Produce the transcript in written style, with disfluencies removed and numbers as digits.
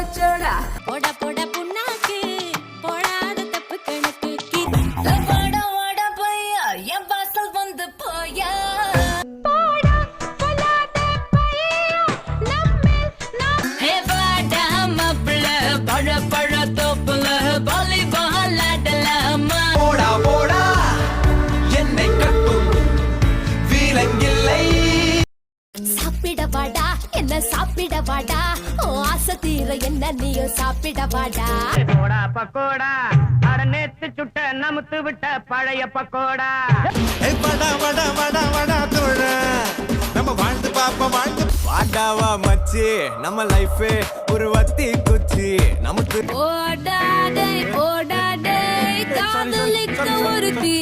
போச்சோடா போட போட புண்ணாக்கு போடாத தப்பு கணக்கு வாடா வாடா பையா என் வாசல் வந்து போயா ஹே வாடா மாப்பிள்ள பழ பழ தோப்புல வாலிபால் ஆடலாமா போடா போடா என்னை கட்டும் வீரங்கில்லை சாப்பிட வாடா என்ன சாப்பிட வாடா ஓ ஆசை தீர என்ன நீயும் சாப்பிட வாடா போடா பக்கோடா அட நேத்து சுட்ட நமுத்து விட்ட பழைய பக்கோடா வடா வடா வடா வடா தோழ நம்ம வாழ்ந்து பாப்போம் வாழ்ந்து வாடாவா மச்சி நம்ம லைஃபே ஒரு வத்தி குச்சி நமக்கு ஓடாடே ஓடாடே காதலிக்க ஒருத்தி